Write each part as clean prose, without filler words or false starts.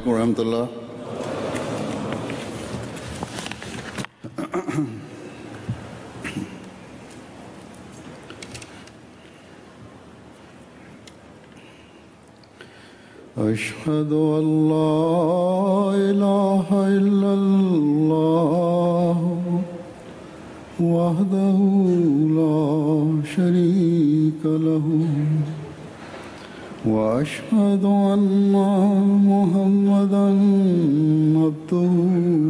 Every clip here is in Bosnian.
عليكم ورحمة الله. أشهد أن لا إله إلا الله وحده لا شريك له وأشهد أن محمدا عبده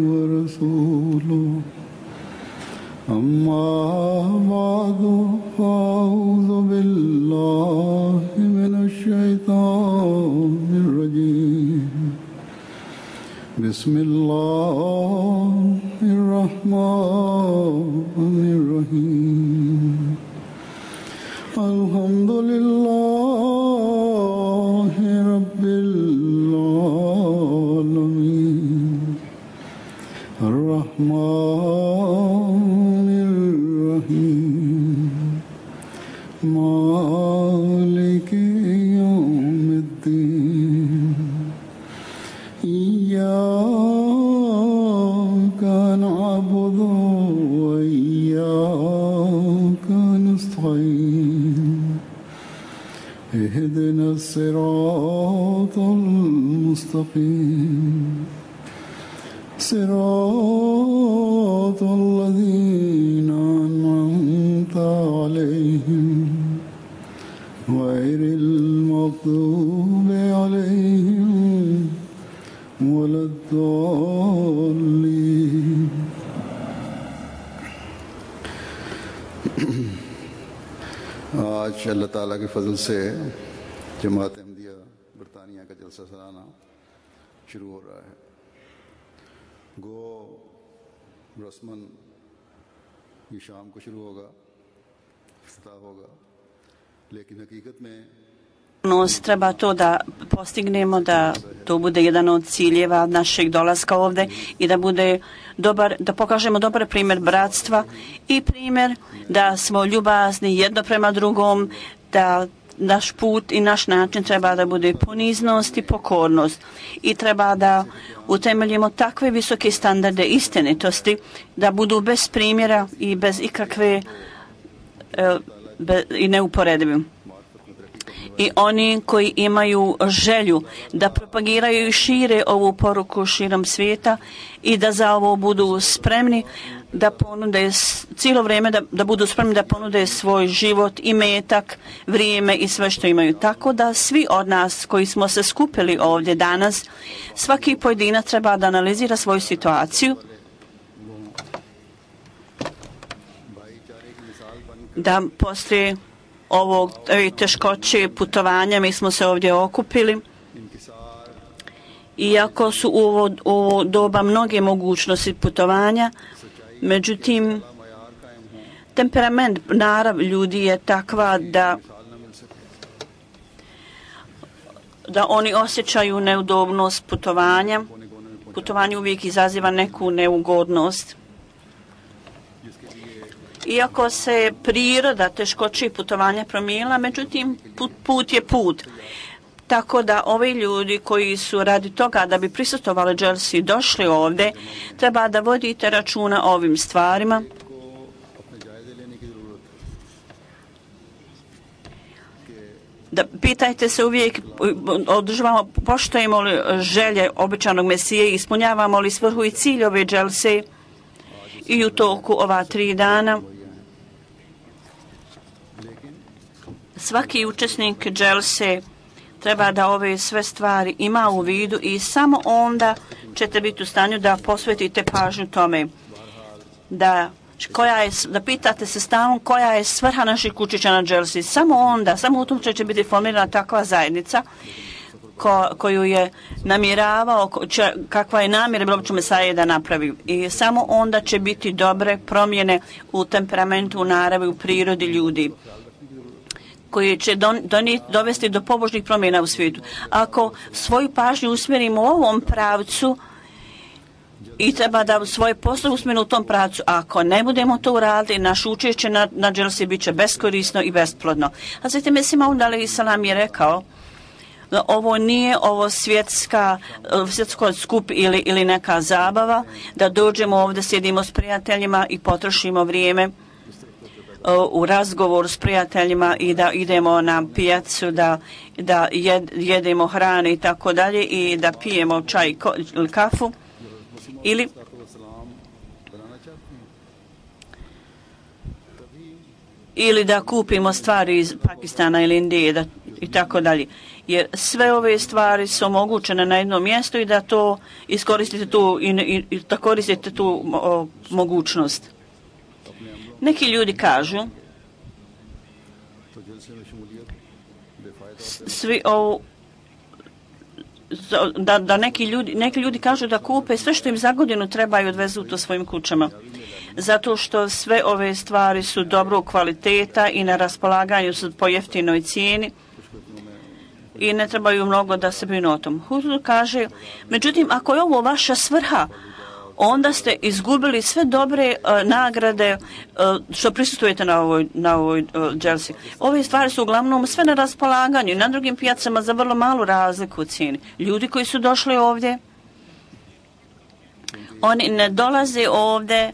ورسوله أما بعد فأعوذ بالله من الشيطان الرجيم بسم الله الرحمن الرحيم الحمد لله رب العالمين الرحمن الرحيم مالك يوم الدين إياك نعبد وإياك نستعين اهدنا الصراط المستقيم صراط الذين أنعمت عليهم غير المغضوب عليهم ولا الضالين. आज अल्लाह ताला के फजल से जमात अहमदिया बरतानिया का जलसा सालाना शुरू हो रहा है। गो रस्मन ये शाम को शुरू होगा, इफ्तिताह होगा, लेकिन हकीकत में treba to da postignemo, da to bude jedan od ciljeva našeg dolaska ovdje i da bude dobar, da pokažemo dobar primjer bratstva i primjer da smo ljubazni jedno prema drugom, da naš put i naš način treba da bude poniznost i pokornost i treba da utemeljimo takve visoke standarde istinitosti da budu bez primjera i bez ikakve i neuporedivi. I oni koji imaju želju da propagiraju i šire ovu poruku širom svijeta i da za ovo budu spremni da ponude cijelo vrijeme, da budu spremni da ponude svoj život, imetak, vrijeme i sve što imaju. Tako da svi od nas koji smo se skupili ovdje danas, svaki pojedinac treba da analizira svoju situaciju, da poslije ove teškoće putovanja mi smo se ovdje okupili. Iako su u ovo doba mnoge mogućnosti putovanja, međutim temperament, narav ljudi je takva da oni osjećaju neudobnost putovanja. Putovanje uvijek izaziva neku neugodnost. Iako se priroda teškoće i putovanja promijenila, međutim put je put. Tako da ovi ljudi koji su radi toga da bi prisustvovali dželsi došli ovdje, treba da vodite računa o ovim stvarima. Da pitajte se uvijek, održavamo, poštujemo li želje obećanog Mesije, ispunjavamo li svrhu i cilj ove dželse i u toku ova 3 dana. Svaki učesnik dželse treba da ove sve stvari ima u vidu i samo onda ćete biti u stanju da posvetite pažnju tome. Da pitate se stalno koja je svrha naših kućića na dželsi. Samo onda, samo u tom će biti formirana takva zajednica koju je namjeravao, kakva je namjera bilo bi Mesaje da napravi. I samo onda će biti dobre promjene u temperamentu, u naravi, u prirodi ljudi, koji će dovesti do pobožnih promjena u svijetu. Ako svoju pažnju usmjerimo u ovom pravcu i treba da svoje poslove usmjerimo u tom pravcu, ako ne budemo to uradili, naše učešće na dželsi bit će beskorisno i besplodno. A zatim Mesih Maud alejhi selam je rekao Ovo nije svjetsko skup ili neka zabava, da dođemo ovdje, sjedimo s prijateljima i potrošimo vrijeme u razgovoru s prijateljima i da idemo na pijacu, da jedemo hrane i tako dalje i da pijemo čaj ili kafu ili da kupimo stvari iz Pakistana ili Indije i tako dalje. Jer sve ove stvari su omogućene na jednom mjestu i da to iskoristite da koristite tu mogućnost. Neki ljudi kažu da neki ljudi kažu da kupe sve što im za godinu treba i odvezu to svojim kućama. Zato što sve ove stvari su dobrog kvaliteta i na raspolaganju su po jeftinoj cijeni i ne trebaju mnogo da se brinu o tom. Huzur kaže, međutim, ako je ovo vaša svrha, onda ste izgubili sve dobre nagrade što prisustujete na ovoj dželsi. Ove stvari su uglavnom sve na raspolaganju i na drugim pijacama za vrlo malu razliku u cijeni. Ljudi koji su došli ovdje, oni ne dolaze ovdje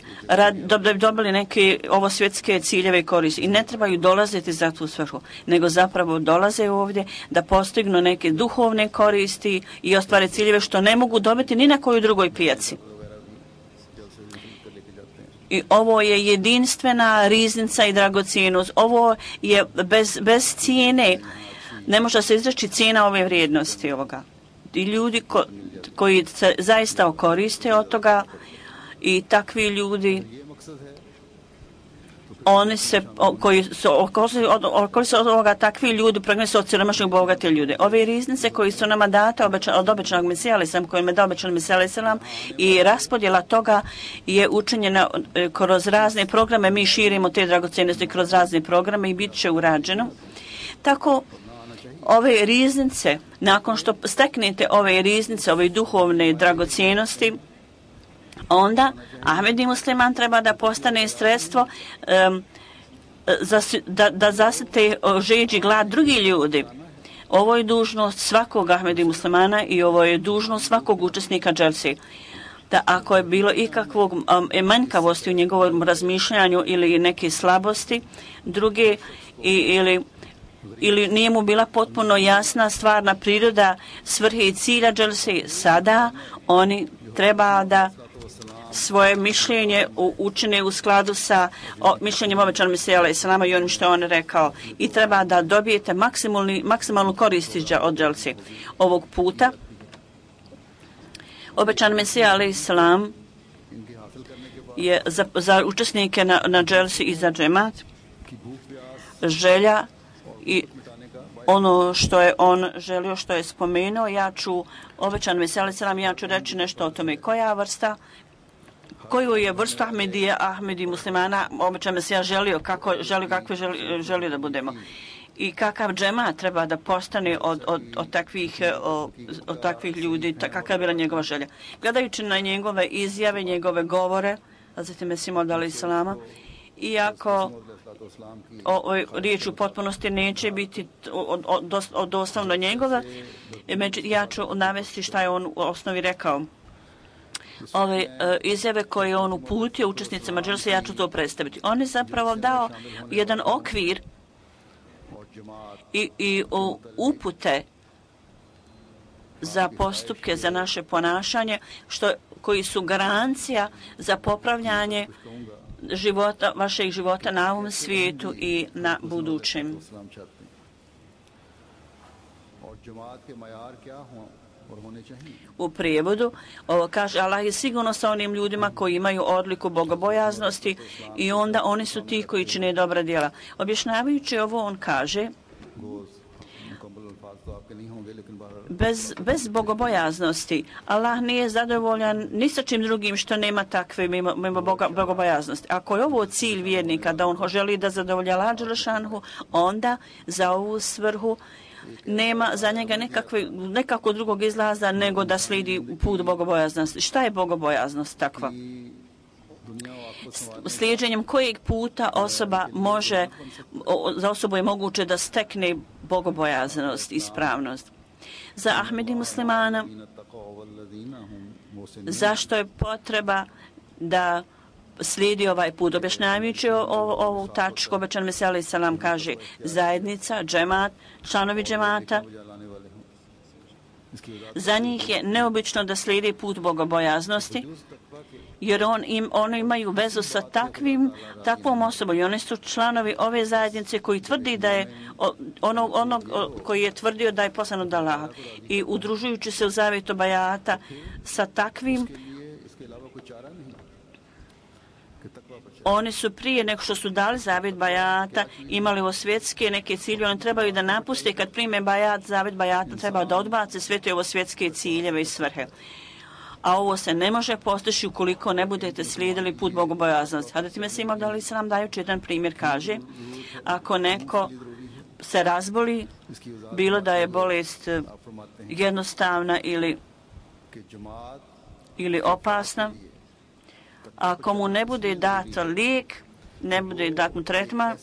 da bi dobili neke ovo svjetske ciljeve i koristi i ne trebaju dolaziti za tu svrhu, nego zapravo dolaze ovdje da postignu neke duhovne koristi i ostvare ciljeve što ne mogu dobiti ni na kojoj drugoj pijaci. I ovo je jedinstvena riznica i dragocjenost. Ovo je bez cijene. Ne može se izreći cijena ove vrijednosti ovoga. I ljudi koji se zaista koriste od toga i takvi ljudi, oni se koji se od ovoga, takvi ljudi progledaju su od siromašnih bogate ljude. Ove riznice koji su nama date od obećanog Mesija alejhi selam, kojim je dao obećan Mesija alejhi selam, i raspodjela toga je učinjena kroz razne programe. Mi širimo te dragocjenosti kroz razne programe i bit će urađeno. Tako ove riznice, nakon što steknete ove riznice, ove duhovne dragocjenosti, onda Ahmedi musliman treba da postane sredstvo da zasite žeđ i glad drugi ljudi. Ovo je dužnost svakog Ahmedi muslimana i ovo je dužnost svakog učesnika dželsi. Da ako je bilo ikakvog manjkavosti u njegovom razmišljanju ili neke slabosti, druge ili nije mu bila potpuno jasna stvarna priroda svrhe i cilja dželsi, sada oni treba da svoje mišljenje učine u skladu sa mišljenjem obećanog Mesija alejhi selama i onim što je on rekao. I treba da dobijete maksimalnu korist od dželsi. Ovog puta obećan Mesija alejhi selam je za učesnike na dželsi i za džemat želja i ono što je on želio, što je spomenuo. Obećan Mesija alejhi selam, ja ću reći nešto o tome. Koju je vrstu Ahmedi muslimana obećan Mesija želio, želio da budemo. I kakav džemat treba da postane od takvih ljudi, kakva je bila njegova želja. Gledajući na njegove izjave, njegove govore, zatim Mesija alejhi selama, iako riječ u potpunosti neće biti doslovno njegova, ja ću navesti šta je on u osnovi rekao. Ove izjave koje on uputio učesnicima dželse, ja ću to predstaviti. On je zapravo dao jedan okvir i upute za postupke, za naše ponašanje, koji su garancija za popravljanje vašeg života na ovom svijetu i na budućem. U prijevodu ovo kaže: Allah je sigurno sa onim ljudima koji imaju odliku bogobojaznosti i onda oni su ti koji čine dobra djela. Objašnjavajući ovo on kaže: bez bogobojaznosti Allah nije zadovoljan ni sa čim drugim što nema takve mimo bogobojaznosti. Ako je ovo cilj vjernika, da on želi da zadovolja Allah dželešanu, onda za ovu svrhu nema za njega nekako drugog izlaza nego da slijedi put bogobojaznosti. Šta je bogobojaznost takva? Slijeđenjem kojeg puta za osobu je moguće da stekne bogobojaznost, ispravnost. Za Ahmedi muslimana, zašto je potreba da slijedi ovaj put? Objašnjavajući ovu tačku, obećan Mesija alejhi selam kaže zajednica, džemat, članovi džemata, za njih je neobično da slijedi put bogobojaznosti, jer oni imaju vezu sa takvom osobom i oni su članovi ove zajednice koji tvrdi da je onog koji je tvrdio da je poslan od Allaha i udružujući se u zavjetu bajata sa takvim, oni su prije nego što su dali zavjet bajata imali ovo svjetske neke ciljeve, oni trebaju da napuste kad prime bajat, zavjet bajata treba da odbace sve te ovo svjetske ciljeve i svrhe. A ovo se ne može postići ukoliko ne budete slijedili put bogobojaznosti. Hadrat Mesih Maud alejhi selam dajući jedan primjer kaže, ako neko se razboli, bilo da je bolest jednostavna ili opasna, ako mu ne bude dat lijek, ne bude dat mu tretman,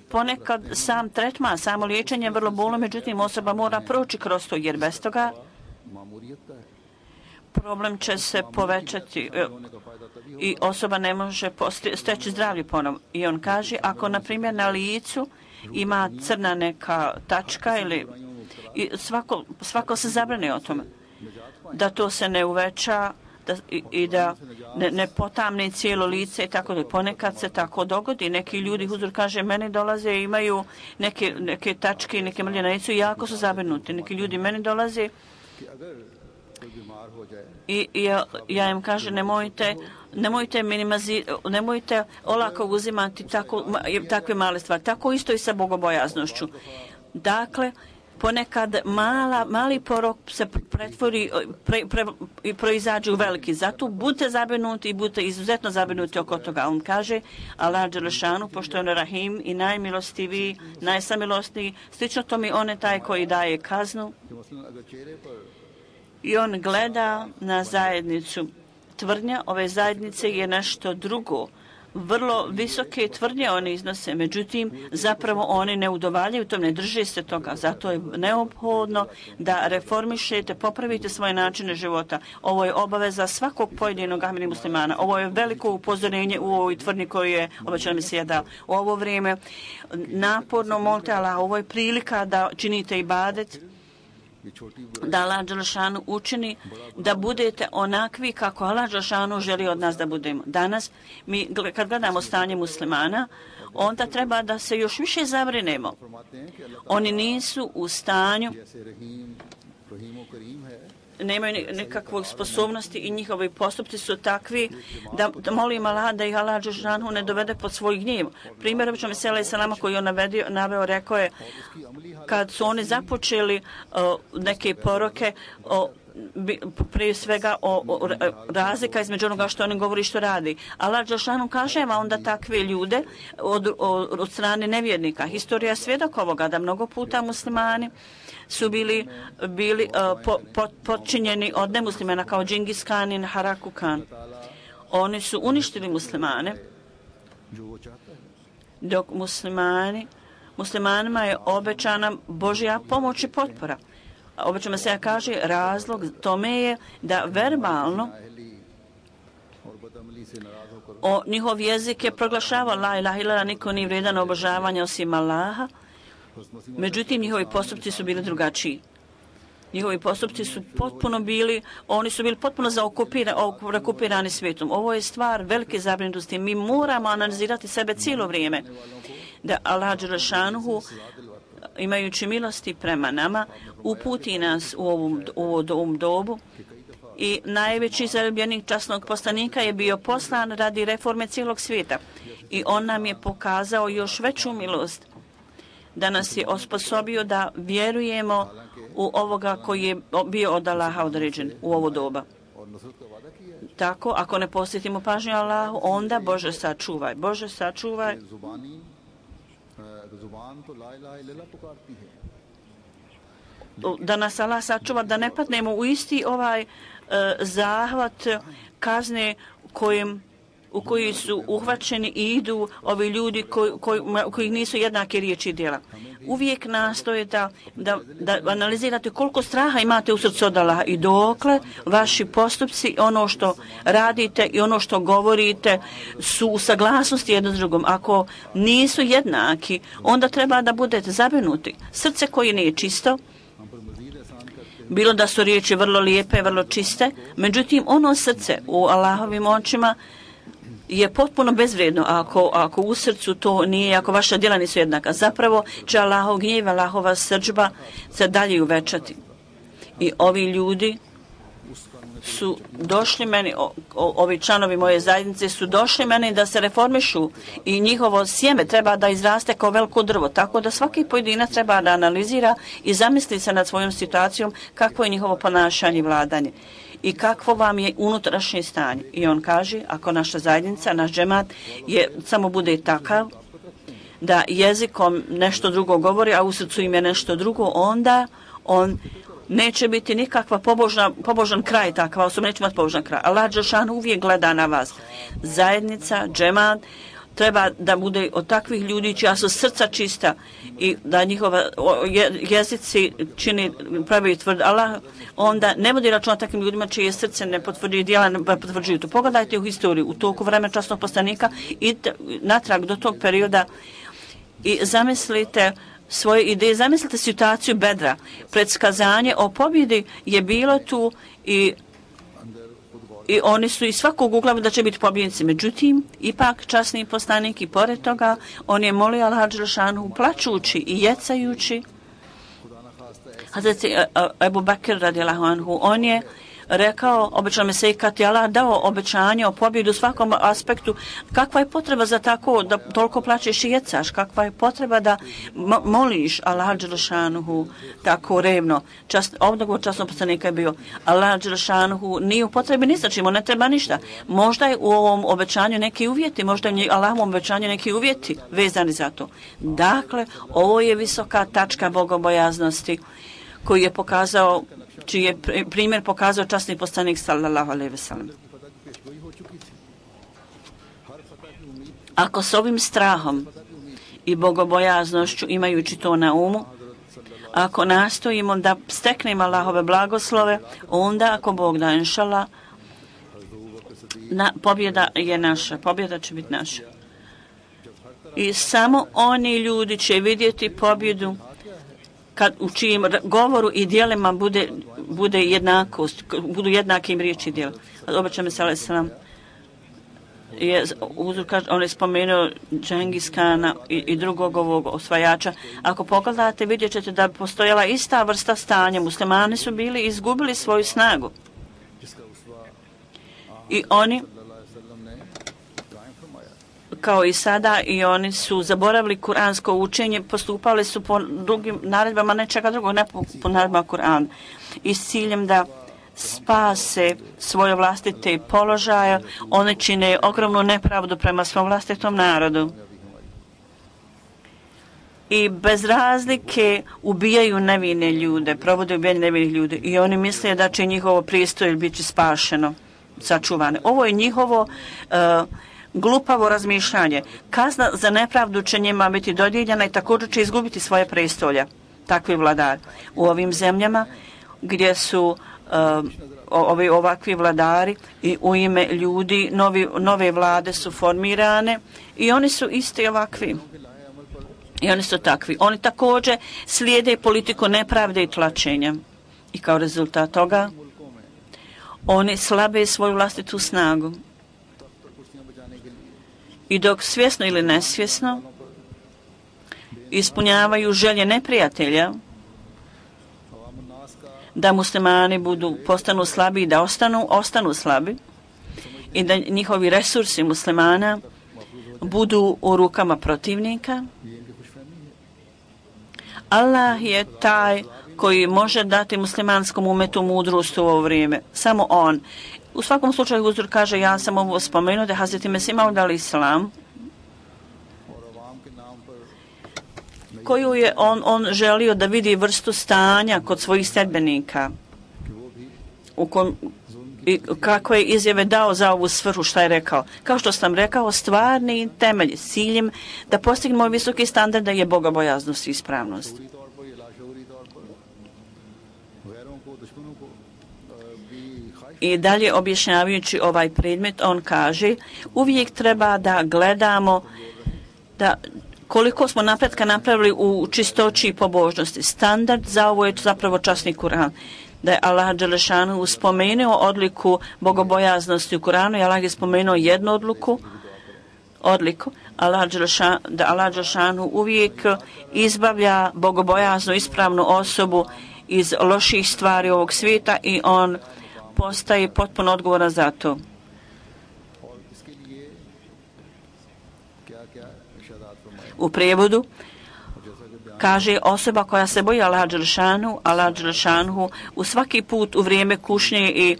ponekad sam tretman, samo liječenje je vrlo bolno, međutim osoba mora proći kroz to, jer bez toga problem će se povećati i osoba ne može steći zdravlje ponovno. I on kaže, ako na primjer na licu ima crna neka tačka i svako se zabrane o tome, da to se ne uveća i da ne potamne cijelo lice i tako da ponekad se tako dogodi. Neki ljudi, huzur kaže, meni dolaze i imaju neke tačke i neke mrlje na licu i jako su zabrinuti. Neki ljudi meni dolaze i ja im kažem, nemojte olako uzimati takve male stvari. Tako isto i sa bogobojaznošću. Dakle, ponekad mali porok se pretvori i proizađe u veliki. Zato budite zabrinuti i budite izuzetno zabrinuti oko toga. On kaže, Allah dželešanu, pošto je on Rahim i najmilostiviji, najsamilosniji, slično to mi on je taj koji daje kaznu i on gleda na zajednicu. Tvrdnja ove zajednice je nešto drugo. Vrlo visoke tvrdnje oni iznose, međutim, zapravo oni ne udovaljaju tom, ne drže se toga. Zato je neophodno da reformišete, popravite svoje načine života. Ovo je obaveza svakog pojedinog Ahmedi muslimana. Ovo je veliko upozorenje u ovoj tvrdnji koju je obećan Mesija dao. U ovo vrijeme naporno molite Allah, ovo je prilika da činite ibadet, da Allah dželešanu učini da budete onakvi kako Allah dželešanu želi od nas da budemo. Danas, mi kad gledamo stanje muslimana, onda treba da se još više zabrinemo. Oni nisu u stanju, nemaju nekakve sposobnosti i njihovi postupci su takvi da molim Allah da ih Allah dželešanu ne dovede pod svoj gnjev. Primjer obično Mesija alejhi selam koji on naveo, rekao je, kad su oni započeli neke poroke, prije svega o razlika između onoga što oni govori i što radi. Allah dželešanu kaže onda takve ljude od strane nevjernika. Historija svjedok ovoga da mnogo puta muslimani su bili podčinjeni od nemuslimana kao Džingis Khan i Haraku Khan. Oni su uništili muslimane, dok muslimanima je obećana Božja pomoć i potpora. Obećano se kaže, razlog tome je da verbalno njihov jezik je proglašavao la ilaha illallah, niko nije vrijedan obožavanja osim Allaha. Međutim, njihovi postupci su bili drugačiji. Njihovi postupci su potpuno bili, oni su bili potpuno zaokupirani svijetom. Ovo je stvar velike zabrinutosti. Mi moramo analizirati sebe cijelo vrijeme. Da Allah dželešanuhu, imajući milosti prema nama, uputi nas u ovom dobu. I najveći zaljubljenik časnog poslanika je bio poslan radi reforme cijelog svijeta. I on nam je pokazao još veću milost, da nas je osposobio da vjerujemo u ovoga koji je bio od Allaha određen u ovo doba. Tako, ako ne posjetimo pažnju Allahu, onda Bože sačuvaj. Bože sačuvaj. Da nas Allah sačuva, da ne padnemo u isti ovaj zahvat kazne kojim u koji su uhvaćeni i idu ovi ljudi koji nisu jednake riječi i djela. Uvijek nastoje da analizirate koliko straha imate u srcu od Allaha i dokle vaši postupci, ono što radite i ono što govorite su u saglasnosti jedno s drugom. Ako nisu jednaki, onda treba da budete zabrinuti. Srce koje nije čisto, bilo da su riječi vrlo lijepe, vrlo čiste, međutim ono srce u Allahovim očima je potpuno bezvrijedno ako u srcu to nije, ako vaša djela nisu jednaka. Zapravo će Allahov gnjev, Allahova srdžba se dalje uvećati. I ovi ljudi su došli meni, ovi članovi moje zajednice su došli meni da se reformišu i njihovo sjeme treba da izraste kao veliko drvo. Tako da svaki pojedinac treba da analizira i zamisli se nad svojom situacijom kakvo je njihovo ponašanje i vladanje i kakvo vam je unutrašnje stanje. I on kaže, ako naša zajednica, naš džemat samo bude takav da jezikom nešto drugo govori, a u srcu im je nešto drugo, onda on neće biti nikakva pobožan kraj, takva osoba neće imati pobožan kraj. Allah dželešanu uvijek gleda na vas. Zajednica, džemat, treba da bude od takvih ljudi čija su srca čista i da njihova jezici čini pravi tvrd Allah, onda ne vodi računa takvim ljudima čije srce ne potvrđuju, djela ne potvrđuju to. Pogledajte u historiju, u toku vremena časnog poslanika i natrag do tog perioda i zamislite svoje ideje, zamislite situaciju Bedra. Predskazanje o pobjedi je bilo tu i oni su iz svakog ugla da će biti pobjednici. Međutim, ipak časni poslanik i pored toga, on je molio Allaha dželešanu plačući i jecajući. Hazreti Ebu Bekr radijallahu anhu, on je rekao, obećao me se i kad je Allah dao obećanje o pobjedu u svakom aspektu, kakva je potreba za tako da toliko plačeš i jecaš, kakva je potreba da moliš Allah dželešanuhu tako revno. Ovdje časnog poslanika je bio Allah dželešanuhu nije u potrebi ni sa čim, on ne treba ništa. Možda je u ovom obećanju neki uvjeti, možda je u Allahovom obećanju neki uvjeti vezani za to. Dakle, ovo je visoka tačka bogobojaznosti koji je pokazao, čiji je primjer pokazao časni poslanik sallallahu alejhi ve sellem. Ako s ovim strahom i bogobojaznošću, imajući to na umu, ako nastojimo da steknemo Allahove blagoslove, onda ako Bog da inšallah, pobjeda je naša, pobjeda će biti naša. I samo oni ljudi će vidjeti pobjedu kad u čijem govoru i djelima bude jednakost, budu jednakim riječi i djela. Obećam se alejselam on je spomenuo Džengis Kana i drugog ovog osvajača. Ako pogledate, vidjet ćete da postojala ista vrsta stanja. Muslimani su bili izgubili svoju snagu. I oni, kao i sada, i oni su zaboravili kuransko učenje, postupali su po drugim naredbama nečega drugog, ne po naredbama Kur'ana. I s ciljem da spase svoje vlastite položaje, oni čine ogromnu nepravdu prema svom vlastitom narodu. I bez razlike ubijaju nevine ljude, provode ubijanje nevinih ljudi i oni misle da će njihovo pristoje biti spašeno, sačuvane. Ovo je njihovo glupavo razmišljanje. Kazna za nepravdu će njima biti dodijeljena i također će izgubiti svoje prestolja, takvi vladari. U ovim zemljama gdje su ovakvi vladari i u ime ljudi nove vlade su formirane i oni su isti ovakvi. I oni su takvi. Oni također slijede politiku nepravde i tlačenja. I kao rezultat toga oni slabe svoju vlastitu snagu. I dok svjesno ili nesvjesno ispunjavaju želje neprijatelja da muslimani postanu slabi i da ostanu slabi i da njihovi resursi muslimana budu u rukama protivnika, Allah je taj koji može dati muslimanskom umetu mudrost u ovo vrijeme. Samo on. U svakom slučaju Huzur kaže, ja sam ovo spomenuo da Hazreti Mesih Maud al-Islam, koju je on želio da vidi vrstu stanja kod svojih sledbenika, i kako je izjave dao za ovu svrhu, šta je rekao. Kao što sam rekao, stvarni temelj s ciljem da postignemo visoki standard je bogobojaznost i ispravnost. I dalje objašnjavajući ovaj predmet, on kaže, uvijek treba da gledamo da koliko smo napretka napravili u čistoći i pobožnosti. Standard za ovo je zapravo časni Kur'an. Da je Allah Đelešanu spomenuo odliku bogobojaznosti u Kur'anu i Allah je spomenuo jednu odliku, da Allah Đelešanu uvijek izbavlja bogobojaznu ispravnu osobu iz loših stvari ovog svijeta i on postaje potpuno odgovoran za to. U prijevodu kaže osoba koja se boji Allah Đelešanu u svaki put u vrijeme kušnje i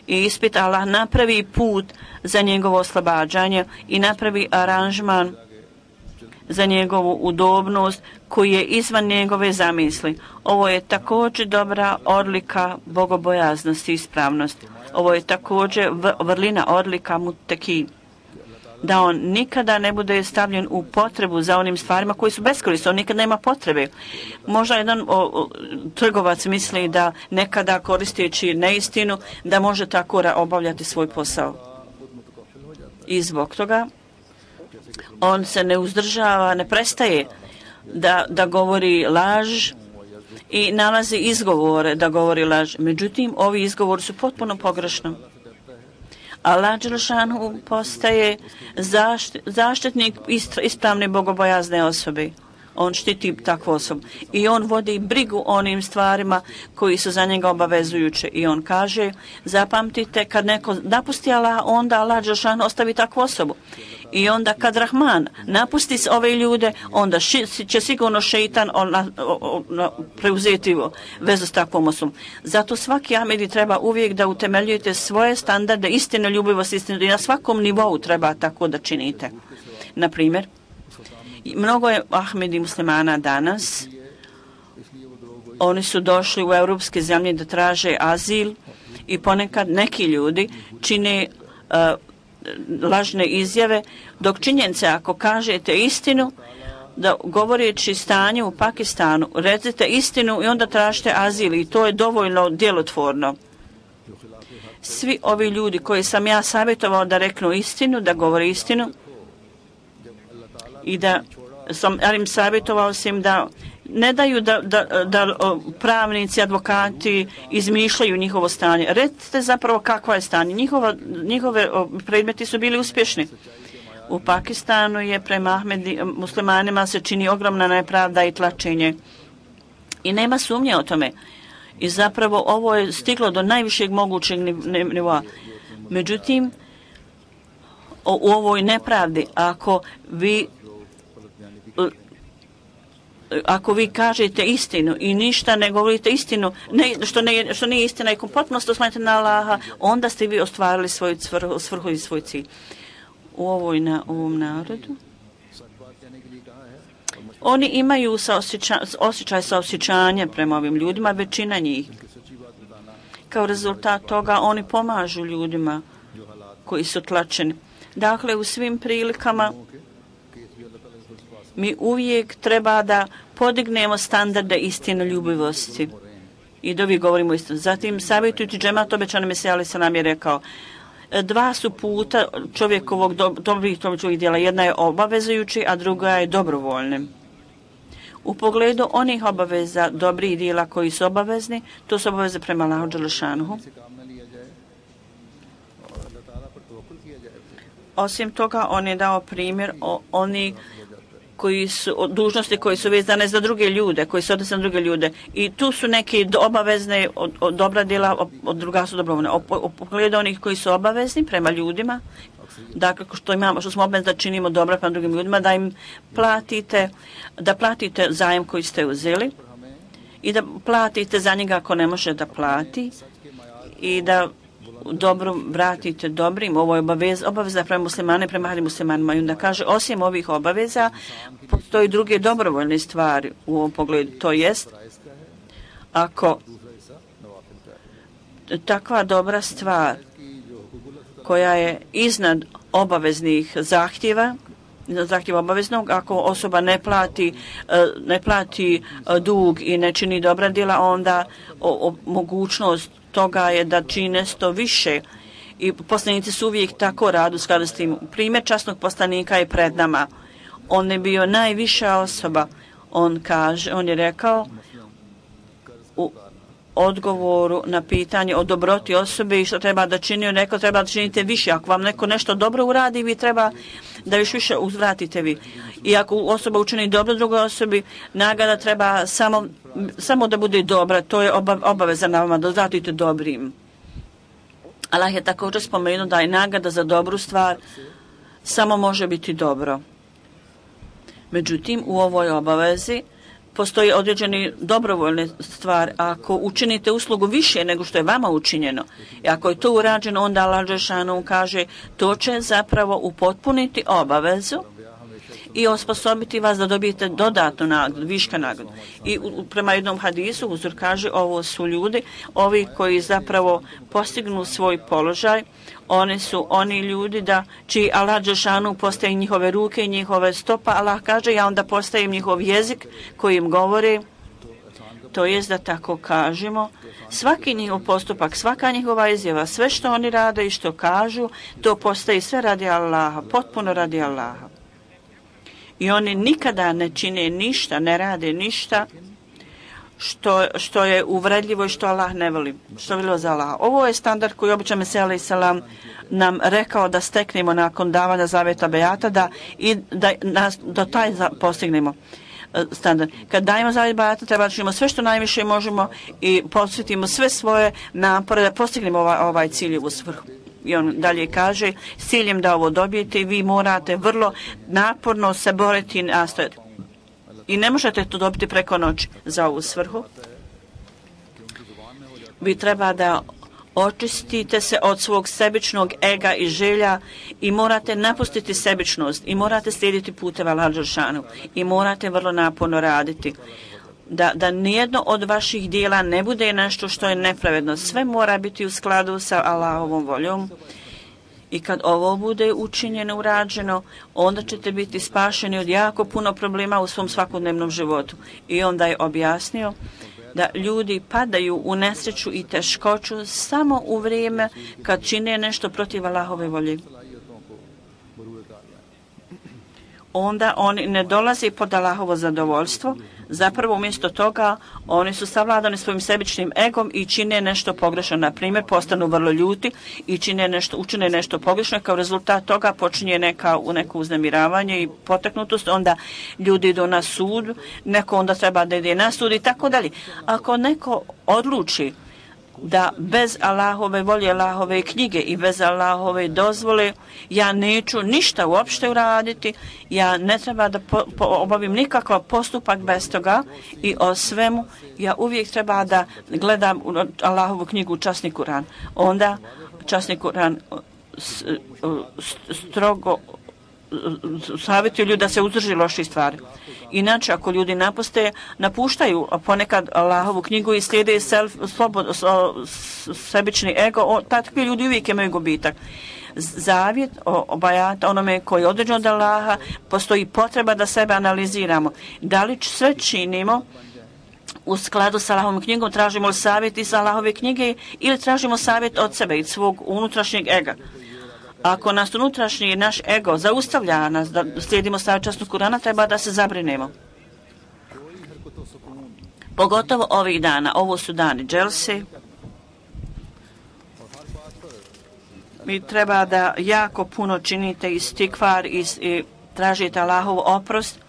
ispita Allah napravi put za njegovo oslobađanje i napravi aranžman za njegovu udobnost koji je izvan njegove zamisli. Ovo je također dobra odlika bogobojaznosti i ispravnosti. Ovo je također vrlina odlika muteki. Da on nikada ne bude stavljen u potrebu za onim stvarima koji su beskorisni, on nikada nema potrebe. Možda jedan trgovac misli da nekada koristeći neistinu da može tako obavljati svoj posao. I zbog toga on se ne uzdržava, ne prestaje da govori laž i nalazi izgovore da govori laž. Međutim, ovi izgovori su potpuno pogrešni. Allah Đelešanu postaje zaštitnik ispravne bogobojazne osobe. On štiti takvu osobu. I on vodi brigu o onim stvarima koji su za njega obavezujuće. I on kaže, zapamtite, kad neko napusti Allah, onda Allah Đelešanu ostavi takvu osobu. I onda kad Rahman napusti ove ljude, onda će sigurno šeitan preuzeti vezu s takvom osobom. Zato svaki Ahmedi treba uvijek da utemeljujete svoje standarde, istine, ljubivost, istinu i na svakom nivou treba tako da činite. Na primjer, mnogo je Ahmedi muslimana danas, oni su došli u europske zemlje da traže azil i ponekad neki ljudi čine lažne izjave, dok činjenice ako kažete istinu, da govoreći stanje u Pakistanu, recite istinu i onda tražite azil i to je dovoljno djelotvorno. Svi ovi ljudi koji sam ja savjetovao da reknu istinu, da govore istinu i da sam im savjetovao im da ne daju da pravnici, advokati izmišljaju njihovo stanje. Recite zapravo kakva je stanje. Njihove predmeti su bili uspješni. U Pakistanu je prema Ahmedi muslimanima se čini ogromna nepravda i tlačenje. I nema sumnje o tome. I zapravo ovo je stiglo do najvišeg mogućeg nivoa. Međutim, u ovoj nepravdi, ako vi kažete istinu i ništa ne govorite istinu, što nije istina i potpuno se oslanjate na Allaha, onda ste vi ostvarili svoju svrhu i svoj cilj. U ovom narodu oni imaju osjećaj saosjećanja prema ovim ljudima, većina njih. Kao rezultat toga oni pomažu ljudima koji su tlačeni. Dakle, u svim prilikama mi uvijek treba da podignemo standarde istine ljubivosti. I da vi govorimo istinu. Zatim, savjetujući džemat obećani Mesija alejhi selam je rekao, dva su puta čovjekovog dobrih djela. Jedna je obavezujući, a druga je dobrovoljna. U pogledu onih obaveza dobrih djela koji su obavezni, to su obaveze prema Allahu Đelešanuhu. Osim toga, on je dao primjer o oni dužnosti koji su vezane za druge ljude, koji se odnose na druge ljude. I tu su neke obavezne dobra djela, druga su dobrovoljne. U pogledu onih koji su obavezni prema ljudima, dakle, što smo obavezni da činimo dobro prema drugim ljudima, da im platite zajem koji ste uzeli i da platite za njega ako ne može da plati i da dobro vratite dobrim. Ovo je obaveza prema muslimane, prema ahli muslimanima. I onda kaže, osim ovih obaveza, postoji druge dobrovoljne stvari u ovom pogledu. To jest, ako takva dobra stvar koja je iznad obaveznih zahtjeva obaveznog, ako osoba ne plati dug i ne čini dobra djela, onda mogućnost toga je da čini nešto više. I poslanici su uvijek tako radu skladu s tim. Primjer časnog poslanika je pred nama. On je bio najviša osoba. On je rekao u odgovoru na pitanje o dobroti osobe i što treba da čini, on rekao treba da činite više. Ako vam neko nešto dobro uradi, vi treba da još više uzvratite vi. I ako osoba učini dobro drugoj osobi, nagrada treba samo da bude dobra. To je obaveza na vama, da uzvratite dobrim. Allah je također spomenuo da je nagrada za dobru stvar samo može biti dobro. Međutim, u ovoj obavezi postoji određeni dobrovoljne stvar. Ako učinite uslugu više nego što je vama učinjeno, i ako je to urađeno, onda Allah dželešanu kaže to će zapravo upotpuniti obavezu i osposobiti vas da dobijete dodatnu nagradu, viška nagradu. I prema jednom hadisu Huzur kaže, ovo su ljudi, ovi koji zapravo postignu svoj položaj, oni su oni ljudi čiji Allah dželešanu postaje njihove ruke i njihove stopa. Allah kaže, ja onda postajem njihov jezik koji im govori, to jest da tako kažemo, svaki njihov postupak, svaka njihova izjava, sve što oni rade i što kažu, to postaje sve radi Allaha, potpuno radi Allaha. I oni nikada ne čine ništa, ne rade ništa što je uvredljivo i što Allah ne voli, što voli za Allah. Ovo je standard koji običan Mesija alejhi selam nam rekao da steknemo nakon davanja zaveta bejata, da taj postignemo standard. Kad dajemo zavet bejata, treba da činimo sve što najviše možemo i posvetimo sve svoje napore da postignemo ovaj ciljevu svrhu. I on dalje kaže, s ciljem da ovo dobijete, vi morate vrlo naporno se boriti i nastojati. I ne možete to dobiti preko noći za ovu svrhu. Vi treba da očistite se od svog sebičnog ega i želja i morate napustiti sebičnost i morate slijediti puteva Allaha dželešanu i morate vrlo naporno raditi. Da nijedno od vaših dijela ne bude nešto što je nepravedno. Sve mora biti u skladu sa Allahovom voljom. I kad ovo bude učinjeno, urađeno, onda ćete biti spašeni od jako puno problema u svom svakodnevnom životu. I onda je objasnio da ljudi padaju u nesreću i teškoću samo u vrijeme kad čine nešto protiv Allahove volje. Onda oni ne dolaze pod Allahovo zadovoljstvo. Zapravo umjesto toga oni su savladani svojim sebičnim egom i čine nešto pogrešno. Na primjer, postanu vrlo ljuti i učine nešto pogrešno. Kao rezultat toga počinje neko uznemiravanje i poteknutost. Onda ljudi idu na sud, neko onda treba da ide na sud i tako dalje. Ako neko odluči da bez Allahove volje, Allahove knjige i bez Allahove dozvole ja neću ništa uopšte uraditi, ja ne treba da obavim nikakav postupak bez toga i o svemu ja uvijek treba da gledam Allahovu knjigu časni Kur'an. Onda časni Kur'an strogo savjetuju ljudi da se uzdrži loših stvari. Inače, ako ljudi napuštaju ponekad Allahovu knjigu i slijede sebični ego, takvi ljudi uvijek imaju gubitak. Zavjet o bajata onome koji je određen od Allaha, postoji potreba da sebe analiziramo. Da li sve činimo u skladu sa Allahovom knjigom, tražimo li savjet iz Allahove knjige ili tražimo savjet od sebe i svog unutrašnjeg ega. Ako nas unutrašnji naš ego zaustavlja nas da slijedimo savjet časnog Kur'ana, treba da se zabrinemo. Pogotovo ovih dana. Ovo su dani dželse. Mi treba da jako puno činite istikvar i tražite Allahov oprost,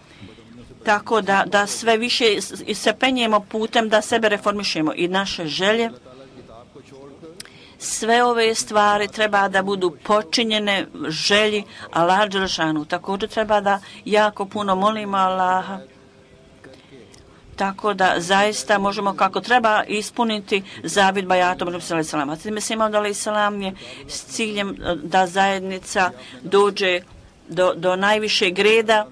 tako da sve više se penjemo putem da sebe reformišemo i naše želje. Sve ove stvari treba da budu počinjene želji Allaha dželešanu. Također treba da jako puno molimo Allaha, tako da zaista možemo kako treba ispuniti zavjet bajatom Mesija alejhi selam. Mesija alejhi selam je s ciljem da zajednica dođe do najvišeg reda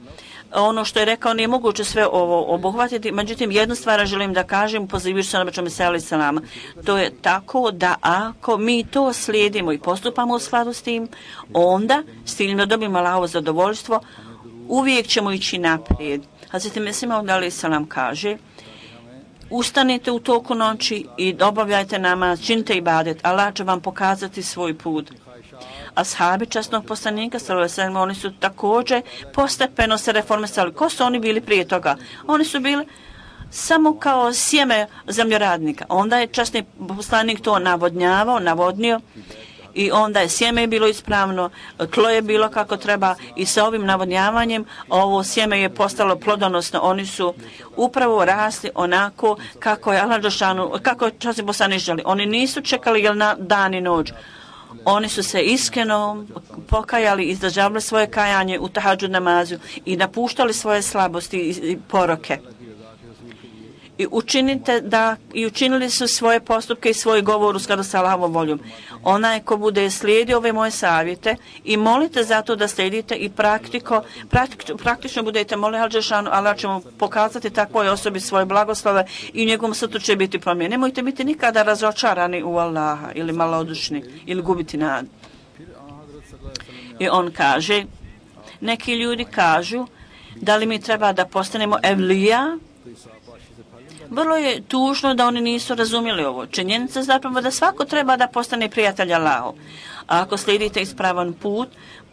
ono što je rekao nije moguće sve ovo obuhvatiti, međutim jednu stvar želim da kažem, pozivajući se na Obećanu Mesiju alejhi selam. To je tako da ako mi to slijedimo i postupamo u skladu s tim, onda s tim da dobijemo Allahovo zadovoljstvo, uvijek ćemo ići naprijed. Hazreti Mesih alejhi selam kaže: ustanite u toku noći i obavljajte namaz, činite ibadet, Allah će vam pokazati svoj put. Ashabi časnog poslanika sallallahu alejhi ve sellem, oni su također postepeno se reformisali. Ko su oni bili prije toga? Oni su bili samo kao sjeme zemljoradnika. Onda je časni poslanik to navodnio i onda je sjeme bilo ispravno, tlo je bilo kako treba i sa ovim navodnjavanjem ovo sjeme je postalo plodonosno. Oni su upravo rasli onako kako je Allah dželešanu, kako je časni poslanik želi. Oni nisu čekali na dan i noć. Oni su se iskreno pokajali, izdržavali svoje kajanje u tahadžud namazu i napuštali svoje slabosti i poroke. I učinili su svoje postupke i svoj govor u skladu sa Allahovom voljom. Onaj ko bude slijedio ove moje savjete i molite za to da slijedite i praktično budete moliti Al dželešanu, Allah će mu pokazati takvoj osobi svoje blagoslove i u njegovom srcu će biti promjene. Nemojte biti nikada razočarani u Allaha ili malodušni ili gubiti nadu. I on kaže, neki ljudi kažu, da li mi treba da postanemo evlija? Vrlo je tužno da oni nisu razumjeli ovo. Činjenica zapravo da svako treba da postane prijatelj Allahu. A ako slijedite ispravan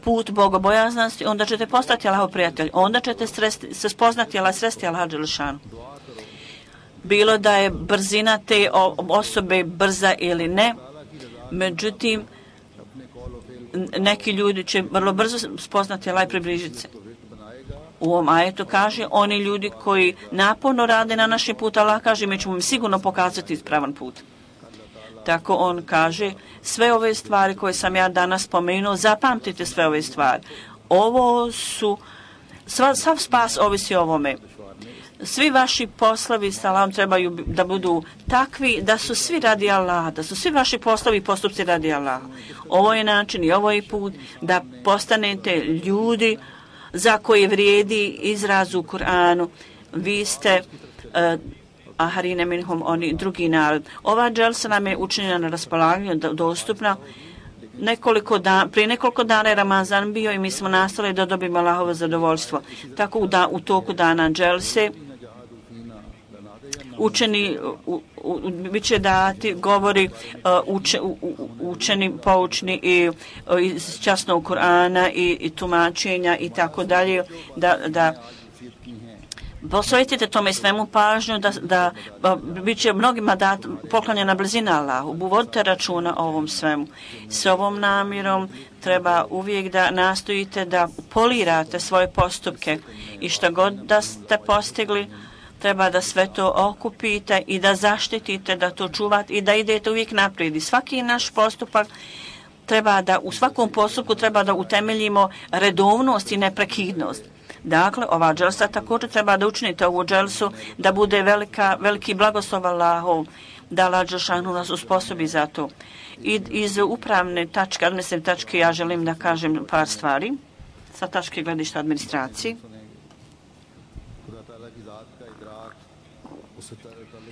put bogobojaznosti, onda ćete postati Allahov prijatelj. Onda ćete se spoznati Allah, sresti Allah dželešanu. Bilo da je brzina te osobe brza ili ne, međutim, neki ljudi će vrlo brzo spoznati Allah i približiti se. U ovom ajetu kaže, oni ljudi koji naporno rade na našem putu, Allah kaže, mi ćemo im sigurno pokazati ispravan put. Tako on kaže, sve ove stvari koje sam ja danas spomenuo, zapamtite sve ove stvari. Ovo su, sav spas ovisi o ovome. Svi vaši poslovi s Allahom trebaju da budu takvi da su svi radi Allaha, da su svi vaši poslovi i postupci radi Allaha. Ovo je način i ovo je put da postanete ljudi za koje vrijedi izraz u Kur'anu. Vi ste aharine minhum, oni drugi narod. Ova dželsa nam je učinjena na raspolaganju, dostupna. Prije nekoliko dana je Ramazan bio i mi smo nastali da dobijemo Allahovo zadovoljstvo. Tako u toku dana dželse učeni bit će dati govori učeni, poučni i iz časnog Kur'ana i tumačenja i tako dalje, da posvetite tome svemu pažnju, da bit će mnogima poklonjena blizina Allahu. Vodite računa o ovom svemu. S ovom namjerom treba uvijek da nastojite da polirate svoje postupke i što god da ste postigli, treba da sve to okupite i da zaštitite, da to čuvate i da idete uvijek naprijed. I svaki naš postupak u svakom postupku treba da utemeljimo redovnost i neprekidnost. Dakle, ova dželsa također treba da učinite ovu dželsu, da bude veliki blagoslov Allahov, da Allah dželešanu nas usposobi za to. I iz upravne tačke, administrativne tačke, ja želim da kažem par stvari sa tačke gledišta administracije.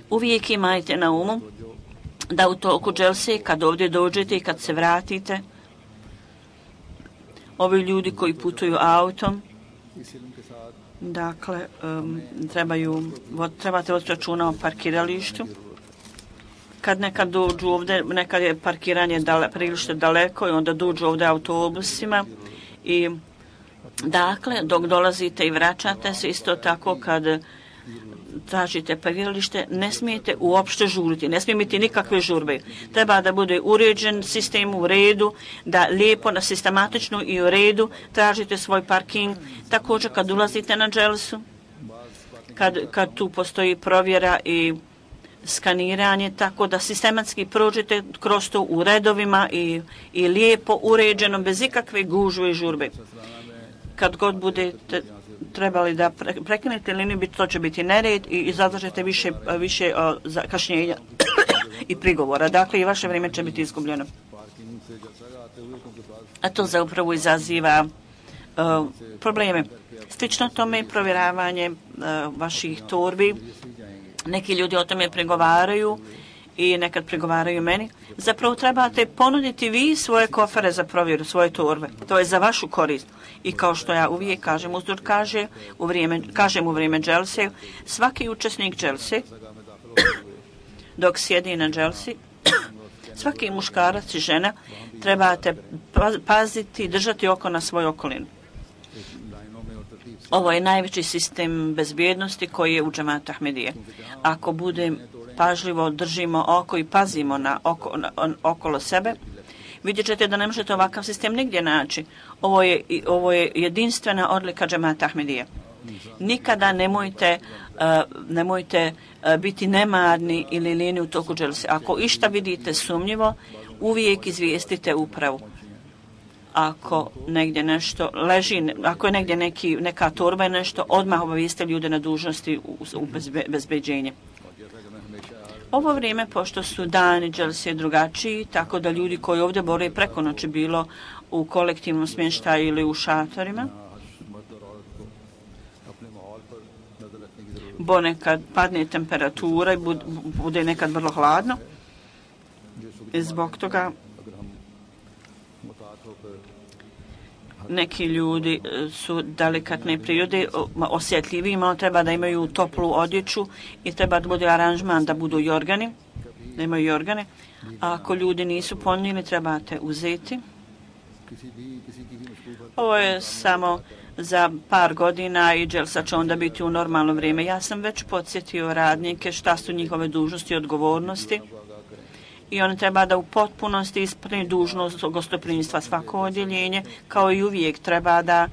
Uvijek imajte na umu da u toku dželse, kad ovdje dođete i kad se vratite, ovi ljudi koji putuju autom, dakle, trebate voditi računa o parkiralištu. Kad nekad dođu ovdje, nekad je parkiranje prilično daleko i onda dođu ovdje autobusima i dakle, dok dolazite i vraćate se, isto tako kad tražite parkiralište, ne smijete uopšte žuriti, ne smije biti nikakve žurbe. Treba da bude uređen sistem u redu, da lijepo, sistematično i u redu tražite svoj parking. Također kad ulazite na dželsu, kad tu postoji provjera i skaniranje, tako da sistematski prođete kroz to u redovima i lijepo uređeno, bez ikakve gužve i žurbe. Kad god budete trebali da prekinete liniju, to će biti nered i izazvaćete više kašnjenja i prigovora. Dakle, i vaše vrijeme će biti izgubljeno. A to zapravo izaziva probleme. Slično tome provjeravanje vaših torbi. Neki ljudi o tome pregovaraju i nekad pregovaraju meni. Zapravo trebate ponuditi vi svoje kofere za provjeru, svoje torbe. To je za vašu korist. I kao što ja uvijek kažem, uzdur kažem u vrijeme dželse, svaki učesnik dželse, dok sjedi na dželsi, svaki muškarac i žena trebate paziti, držati oko na svoju okolinu. Ovo je najveći sistem bezbjednosti koji je u džematu Ahmedije. Ako budem pažljivo držimo oko i pazimo okolo sebe, vidjet ćete da ne možete ovakav sistem nigdje naći. Ovo je jedinstvena odlika džemata Ahmedije. Nikada nemojte biti nemarni ili lini u toku dželse. Ako išta vidite sumnjivo, uvijek izvijestite upravu. Ako negdje nešto leži, ako je negdje neka torba i nešto, odmah obavijeste ljude na dužnosti u bezbeđenje. Ovo vrijeme, pošto su dani dželse drugačiji, tako da ljudi koji ovdje bore preko noći bilo u kolektivnom smještaju ili u šatorima, bo nekad padne temperatura i bude nekad vrlo hladno. I zbog toga neki ljudi su delikatne prirode, osjetljivi, malo treba da imaju toplu odjeću i treba da bude aranžman da budu jorgani, da imaju jorgane. A ako ljudi nisu ponijeli, trebate uzeti. Ovo je samo za par godina i dželsa će onda biti u normalno vrijeme. Ja sam već podsjetio radnike šta su njihove dužnosti i odgovornosti i oni treba da u potpunosti ispuni dužnost gostoprimstva. Svako odjeljenje, kao i uvijek, treba da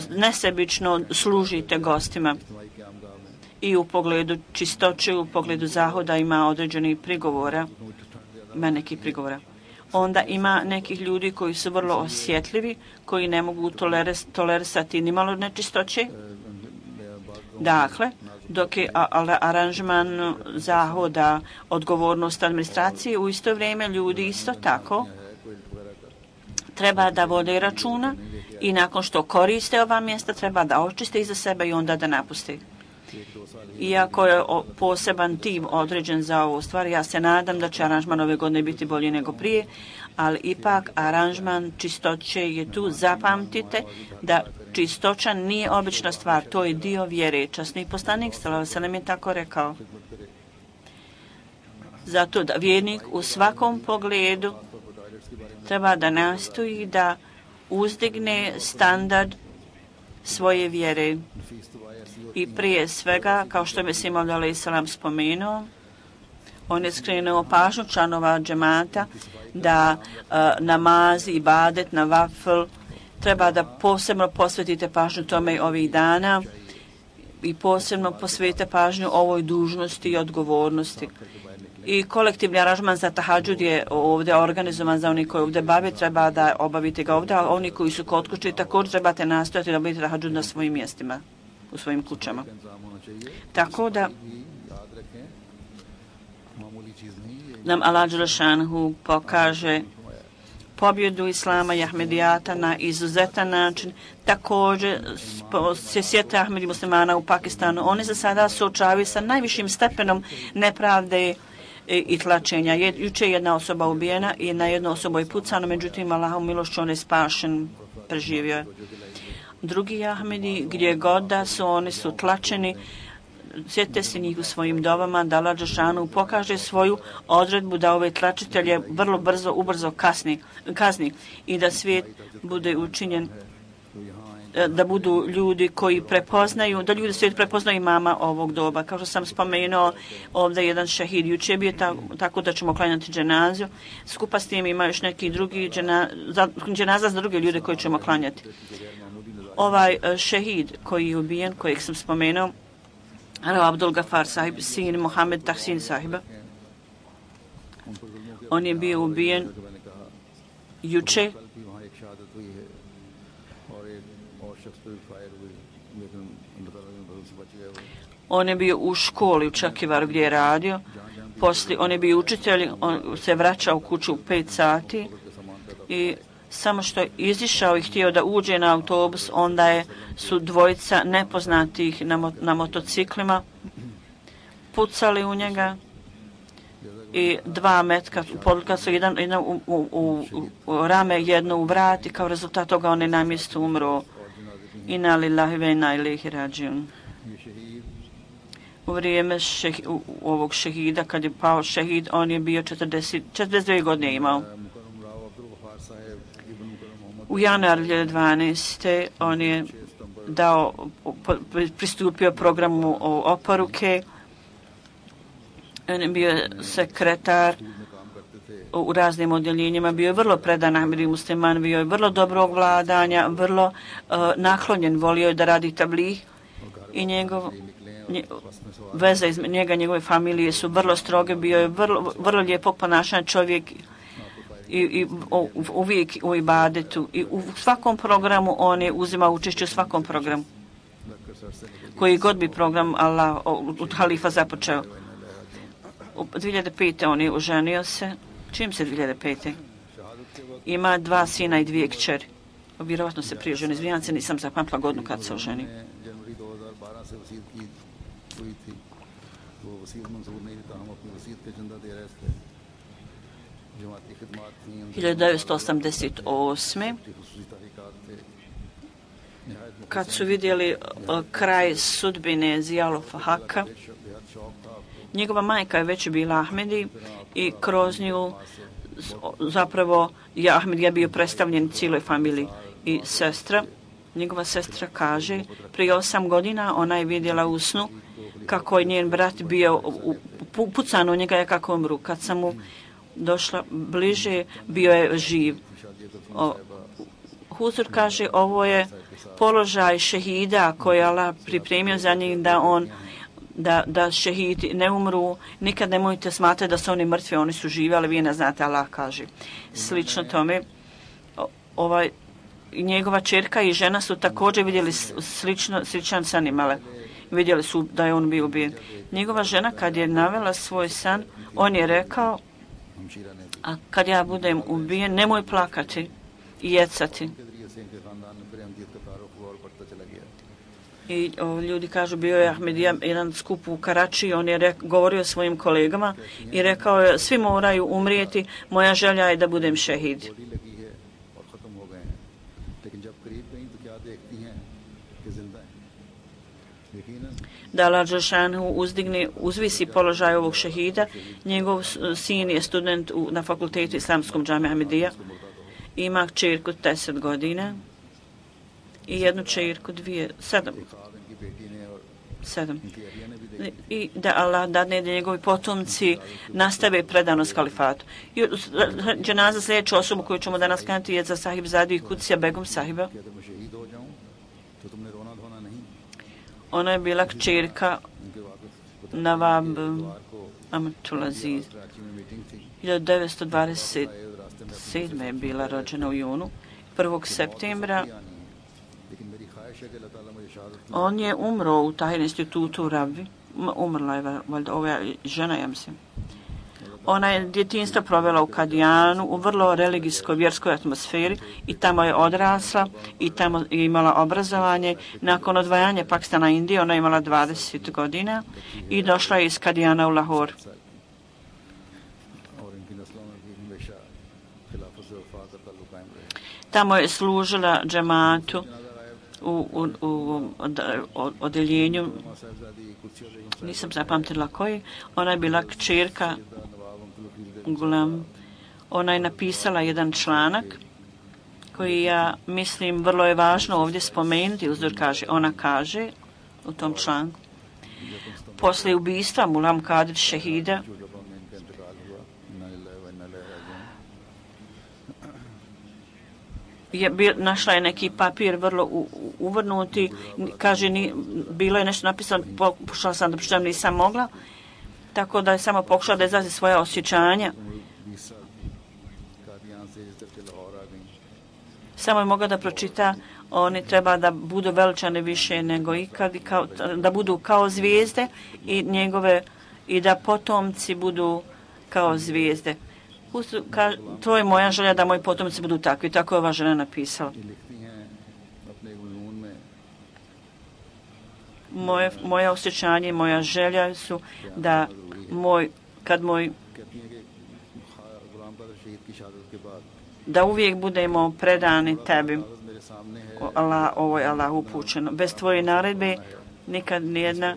nesebično služite gostima. I u pogledu čistoće, u pogledu zahoda ima određenih prigovora. Ima nekih prigovora. Onda ima nekih ljudi koji su vrlo osjetljivi, koji ne mogu tolerisati nimalo nečistoće. Dakle, dok je aranžman zahoda, odgovornost administracije, u isto vrijeme ljudi isto tako treba da vode računa i nakon što koriste ova mjesta treba da očiste iza sebe i onda da napuste. Iako je poseban tim određen za ovu stvar, ja se nadam da će aranžman ove godine biti bolji nego prije, ali ipak aranžman čistoće je tu. Zapamtite da čistoća nije obična stvar, to je dio vjere. Časni poslanik sallallahu alejhi ve sellem je tako rekao. Zato da vjernik u svakom pogledu treba da nastoji da uzdigne standard svoje vjere. I prije svega, kao što je Mesih Maud alejhi selam spomenuo, on je skrenuo pažnju članova džemata da namaz, ibadet, navafl, treba da posebno posvetite pažnju tome ovih dana i posebno posvetite pažnju ovoj dužnosti i odgovornosti. I kolektivni aranžman za tahadžud je ovdje organizovan za oni koji ovdje bave, treba da obavite ga ovdje, a oni koji su kod kuće također trebate nastojati da obavite tahadžud na svojim mjestima, u svojim kućama. Tako da nam Allah dželešanhu pokaže pobjedu Islama i Ahmedijata na izuzetan način. Također se sjete Ahmedi muslimana u Pakistanu. Oni za sada suočavaju sa najvišim stepenom nepravde i tlačenja. Juče je jedna osoba ubijena i na jednu osobu je pucano, međutim Allahom milošću on je spašen, preživio je. Drugi Ahmedi, gdje god da su, oni su tlačeni. Sjetite se njih u svojim dovama da Allah dželešanu pokaže svoju odredbu da ove tlačitelje vrlo ubrzo kazni i da svijet bude učinjen, da budu ljudi koji prepoznaju, da ljudi svijet prepoznaju imama ovog doba. Kao što sam spomenuo, ovdje jedan šehid juče bio tako da ćemo klanjati dženazu. Skupa s tim ima još neki drugi dženaza za druge ljude koji ćemo klanjati. Ovaj šehid koji je ubijen, kojeg sam spomenuo, Abdul Gafar sahib, sin Mohamed Tahsin sahiba. On je bio ubijen juče. On je bio u školi u Čakivaru gdje je radio. Poslije, on je bio učitelj, on se vraćao u kuću u 5 sati i samo što je izišao i htio da uđe na autobus, onda su dvojica nepoznatih na motociklima pucali u njega i 2 metka podlika su jedan u rame, jedno u vrat i kao rezultat toga on je na mjestu umro. Inna lillahi wa inna ilaihi rađiun. U vrijeme ovog šehida, kad je pao šehid, on je bio 42 godine imao. U januaru 2012. on je pristupio programu oporuke. On je bio sekretar u raznim odjeljenjima, bio je vrlo predan Ahmedi musliman, bio je vrlo dobrog vladanja, vrlo naklonjen, volio je da radi tablih i veze iz njega, njegove familije su vrlo stroge, bio je vrlo lijepo ponašan čovjek i uvijek u ibadetu i u svakom programu on je uzimao učešće u svakom programu. Koji god bi program Allah od halifa započeo. U 2005. on je oženio se. Čim se 2005. Ima 2 sina i 2 kćeri. Vjerovatno se prije ženi. Izvinjam se, nisam zapamtila godinu kad se oženio. 1988. kad su vidjeli kraj sudbine Zijalova Haka, njegova majka je već bila Ahmedi i kroz nju zapravo je Ahmedija bio predstavljen cijeloj familiji i njegova sestra kaže, prije 8 godina ona je vidjela u snu kako je njen brat bio pucan u njega kako umru. Kad sam mu došla bliže, bio je živ. Huzur kaže, ovo je položaj šehida koji je Allah pripremio za njih da šehidi ne umru. Nikad nemojte smatrati da su oni mrtvi, oni su živi, ali vi ne znate, Allah kaže. Slično tome, njegova čerka i žena su također vidjeli sličan san imale. Vidjeli su da je on bio ubijen. Njegova žena kad je navela svoj san, on je rekao, a kad ja budem ubijen, nemoj plakati i jecati. I ljudi kažu, bio je Ahmedija jedan skup u Karači, on je govorio svojim kolegama i rekao je, svi moraju umrijeti, moja želja je da budem šehid. Da Allah Đelešanu uzvisi položaj ovog šehida. Njegov sin je student na fakultetu Islamskom džamija Ahmedija. Ima kćerku 10 godina i jednu kćerku 7. I da Allah dadne da njegovi potomci nastave predanost kalifatu. Dženaza sljedeću osobu koju ćemo danas kanti je za sahib Zadi i Kudsija Begum sahiba. Ona je bila kćerka Nawab Amatulaziz. 1927. je bila rođena u junu. 1. septembra on je umro u Tahir institutu u Rabbi. Umrla je valjda ova žena, ja mislim. Ona je djetinjstvo provela u Kadijanu u vrlo religijskoj, vjerskoj atmosferi i tamo je odrasla i tamo je imala obrazovanje. Nakon odvajanja Pakistana i Indije ona je imala 20 godina i došla je iz Kadijana u Lahor. Tamo je služila džematu u odjeljenju, nisam zapamtila koji. Ona je bila kćerka Gulam. Ona je napisala jedan članak koji ja mislim vrlo je važno ovdje spomenuti. Ona kaže u tom članku, poslije ubistva Mulam Kadir šehida našla je neki papir vrlo uvrnuti, kaže bilo je nešto napisano, pokušala sam da pročitam, nisam mogla, tako da je samo pokušala da izrazi svoje osjećanja. Samo je mogla da pročita, oni treba da budu veličani više nego ikad, da budu kao zvijezde i da potomci budu kao zvijezde. To je moja želja da moji potomci budu takvi. Tako je ova žena napisala. Moje osjećanje, moja želja su da da uvijek budemo predani tebi. Ovo je Allah upućeno. Bez tvoje naredbe nikad nijedna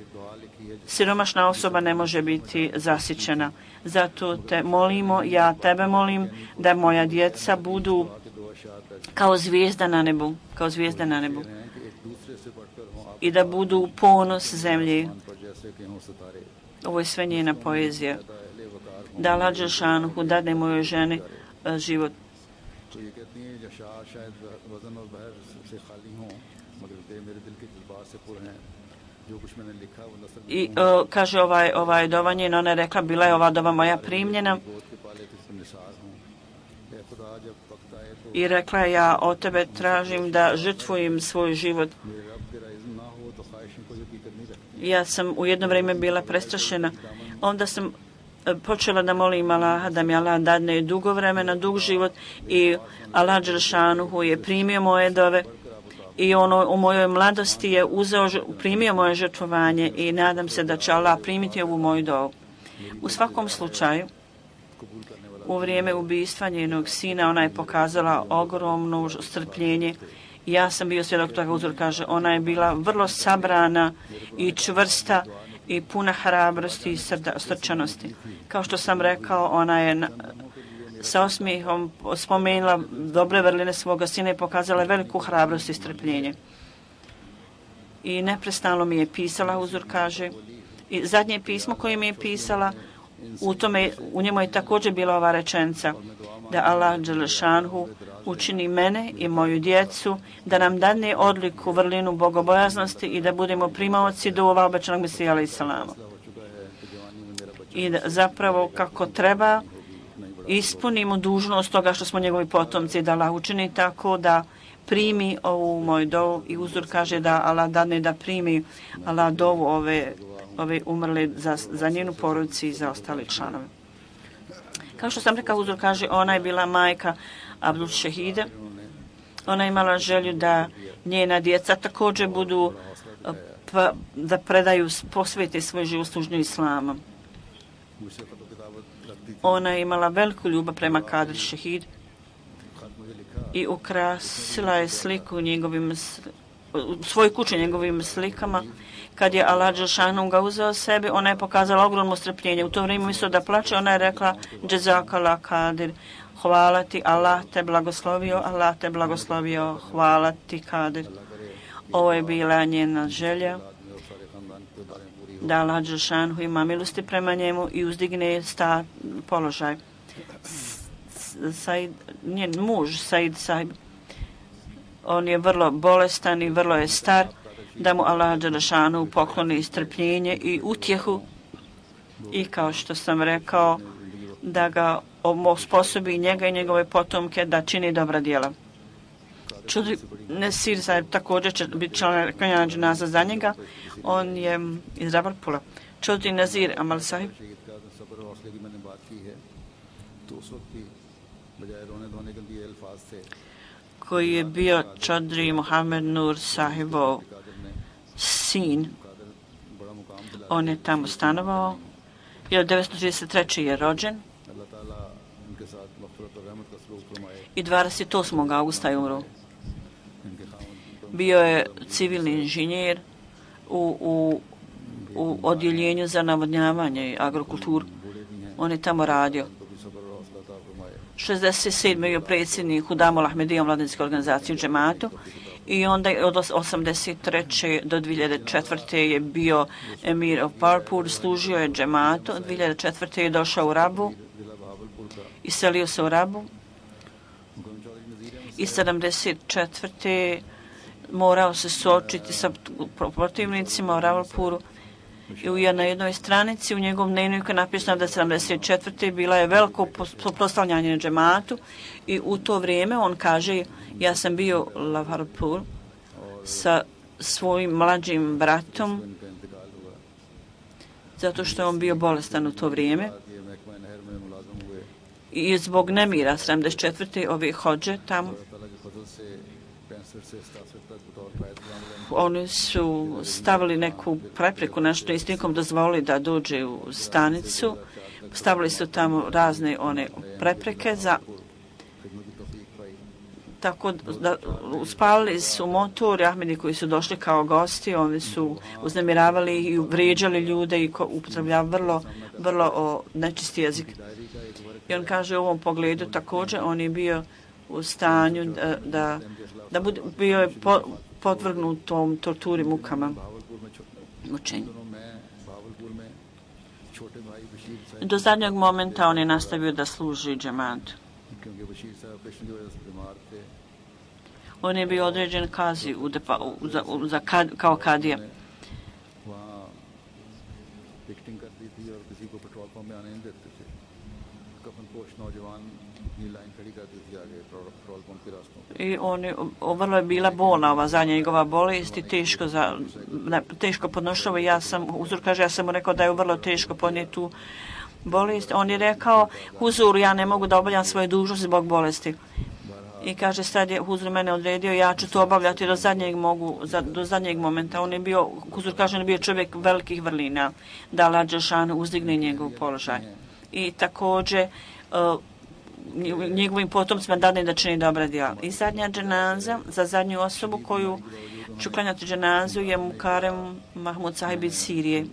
siromašna osoba ne može biti zasićena. Zato te molimo, ja tebe molim, da moja djeca budu kao zvijezda na nebu, i da budu ponos zemlje. Ovo je sve njena poezija. Da Allah Đelšanuhu dadne mojoj ženi život. I kaže ovaj dova njena, ona je rekla, bila je ova dova moja primljena i rekla je, ja od tebe tražim da žrtvujem svoj život. Ja sam u jedno vrijeme bila prestrašena. Onda sam počela da molim Allaha da mi Allah dadne dugo vremena, dug život, i Allah Đelšanuhu je primio moje dove i ono u mojoj mladosti je primio moje žrtvovanje i nadam se da će Allah primiti ovu moju dovu. U svakom slučaju, u vrijeme ubistva njenog sina ona je pokazala ogromno strpljenje. Ja sam bio svjedok toga, uzor kaže, ona je bila vrlo sabrana i čvrsta i puna hrabrosti i srčanosti. Kao što sam rekao, ona je sa osmijehom spomenula dobre vrline svoga sina i pokazala veliku hrabrost i strpljenje. I neprestano mi je pisala, uzor kaže, i zadnje pismo koje mi je pisala, u njemu je također bila ova rečenica, da Allah Đelšanhu učini mene i moju djecu, da nam dadne odliku, vrlinu bogobojaznosti i da budemo primaoci dova obećanog Mesija alejhi selama. I da zapravo kako treba ispunimo dužnost toga što smo njegovi potomci, da Allah učini tako da primi ovu moju dovu, i uzor kaže da Allah dadne da primi Allah dovu ove umrle za njenu porodicu i za ostale članove. Kao što sam rekao, uzor kaže, ona je bila majka Abdul Šehide. Ona je imala želju da njena djeca također budu, da predaju, posvete svoj život služnju islama. Ona je imala veliku ljubav prema Kadir Šehid i ukrasila je sliku svoj kuće njegovim slikama. Kad je Allah Đelšanuhu ga uzeo sebi, ona je pokazala ogromno strpljenje. U to vrijeme umjesto da plače, ona je rekla, Džezakala Kadir, hvala ti, Allah te blagoslovio, hvala ti Kadir. Ovo je bila njena želja, da Allah Đelšanuhu ima milosti prema njemu i uzdigne položaj. Njen muž, Said Sahib, on je vrlo bolestan i vrlo je star, da mu Allah Đelšanuhu pokloni strpljenje i utjehu, i kao što sam rekao, da ga osposobi njega i njegove potomke da čini dobra djela. Čudri Nesir Sahib također će biti član klanjanja dženaza za njega. On je iz Ravalpura. Čudri Nazir Amal Sahib, koji je bio Čudri Muhammed Nur Sahibov sin. On je tamo stanovao. 1933. je rođen i 28. augusta je umro. Bio je civilni inženjer u odjeljenju za navodnjavanje i agrokulturu. On je tamo radio. 67. je predsjednik Hudamul Ahmedija mladinske organizacije u džematu i onda od 83. do 2004. je bio emir of Parpur, služio je džematu. 2004. je došao u Rabu, iselio se u Rabu i 74. morao se suočiti sa protivnicima u Ravalpuru. I na jednoj stranici u njegovom dnevniku je napisano da 74. bila je veliko suprotstavljanje na džematu i u to vrijeme on kaže, ja sam bio u Ravalpuru sa svojim mlađim bratom zato što je on bio bolestan u to vrijeme i zbog nemira 74. ove hođe tamo. Oni su stavili neku prepreku, nešto i s nikom dozvolili da dođe u stanicu. Stavili su tamo razne one prepreke za tako da spalili su motor. Ahmedi koji su došli kao gosti, oni su uznemiravali i vrijeđali ljude i upotrebljavali vrlo nečisti jezik. I on kaže u ovom pogledu također on je bio u stanju da bio je podvrgnut tom torturi, mukama, mučenju. Do zadnjeg momenta on je nastavio da služi džematu. On je bio određen kazi kao kadija. I vrlo je bila bolna ova zadnja njegova bolest i teško podnošljivo. Huzur kaže, ja sam mu rekao da je vrlo teško podnijeti tu bolest. On je rekao, Huzur, ja ne mogu da obavljam svoje dužnosti zbog bolesti. I kaže, sad je Huzur mene odredio, ja ću to obavljati do zadnjeg momenta. On je bio, Huzur kaže, on je bio čovjek velikih vrlina, da Allah dželešanu uzdigne njegov položaj. I također, njegovim potomcima dadne da čini dobra djela. I zadnja dženaza, za zadnju osobu koju ću klanjati dženazu je Mukarem Mahmud Sahib iz Sirije.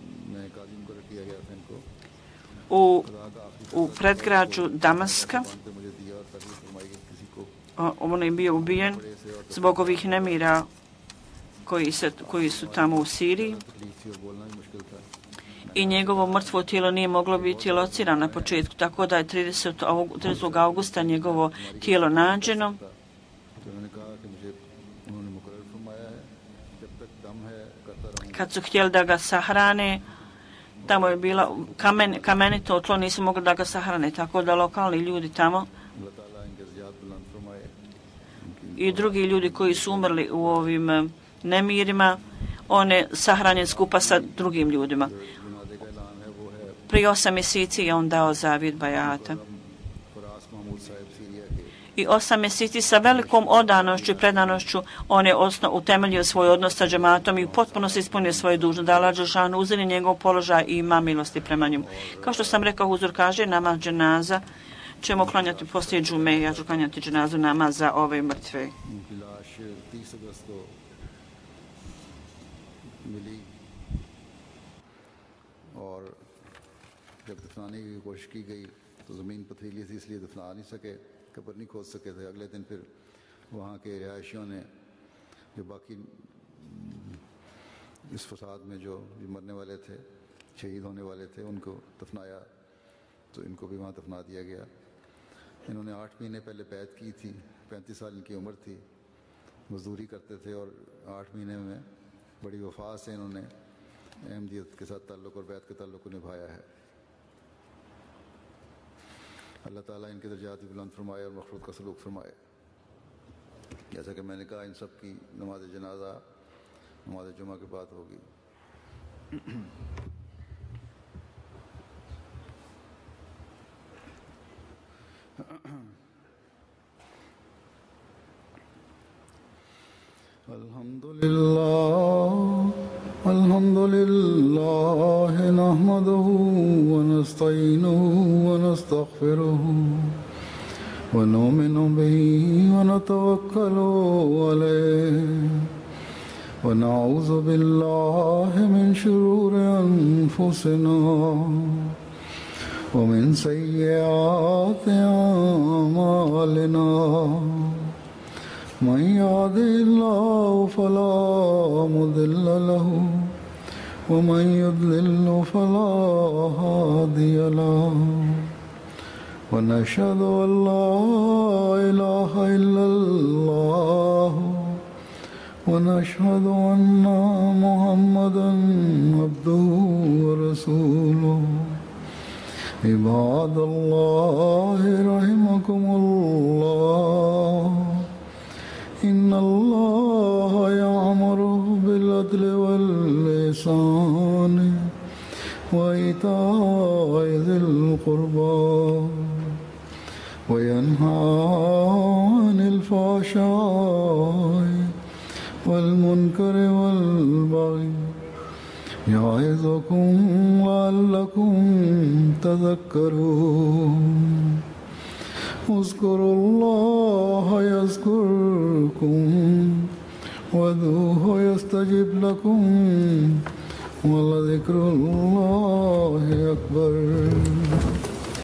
U predgrađu Damaska. On je bio ubijen zbog ovih nemira koji su tamo u Siriji. I njegovo mrtvo tijelo nije moglo biti locirano na početku, tako da je 30. augusta njegovo tijelo nađeno. Kad su htjeli da ga sahrane, tamo je bila kamenito tlo, nisu mogli da ga sahrane, tako da lokalni ljudi tamo i drugi ljudi koji su umrli u ovim nemirima, on je sahranjen skupa sa drugim ljudima. Prije 8 mjeseci je on dao zavjet bajata. I 8 mjeseci sa velikom odanošću i predanošću on je utemeljio svoj odnos sa džematom i potpuno se ispunio svoje dužnosti. Da Allah dželešanu uzdigne njegov položaj i ima milosti prema njemu. Kao što sam rekao, Huzur kaže, namaz dženaza ćemo klanjati poslije džume. Ja ću klanjati dženazu namaz za ove mrtve. जब दफनाने की कोशिश की गई तो ज़मीन पथरीली थी, इसलिए दफना नहीं सके, कब्र नहीं खोद सके थे। अगले दिन फिर वहाँ के रिहायशियों ने जो बाकी इस फसाद में जो मरने वाले थे, शहीद होने वाले थे, उनको दफनाया, तो इनको भी वहाँ दफना दिया गया। इन्होंने 8 महीने पहले बैत की थी, 35 साल इनकी उम्र थी, मजदूरी करते थे और 8 महीने में बड़ी वफा से इन्होंने अहमदियत के साथ ताल्लुक़ और बैत के ताल्लुक़ को निभाया है। अल्लाह ताला इनके दर्जात भी बुलंद फरमाए और मखलूक का सलूक फरमाए। जैसा कि मैंने कहा, इन सब की नमाज जनाजा नमाज जुमा के बाद होगी। अल्हम्दुलिल्लाह नहमदुहु व नस्तईनुहु व नस्तगफिरुहु व नुमिनु बिही व नतवक्कलु अलैहि व नऊज़ु बिल्लाहि मिन शुरूरि अनफुसिना व मिन सय्यिआति अमालिना मन यहदिहिल्लाहु फला मुदिल्ल लहु वमन युद्लिल फला हादिय लहु वनशहदु अल्ला इलाहा इल्लल्लाह वनशहदु अन्ना मुहम्मदन अब्दुहु व रसूलुहु इबादल्लाहि रहिमकुमुल्लाह इन्नल्लाह यअमुरु बिल-अद्लि वल-इहसानि व ईताइ ज़िल-क़ुर्बा وينهى عن الفحشاء والمنكر والبغي يعظكم لعلكم تذكرون اذكروا الله يذكركم وادعوه يستجب لكم ولذكر الله أكبر.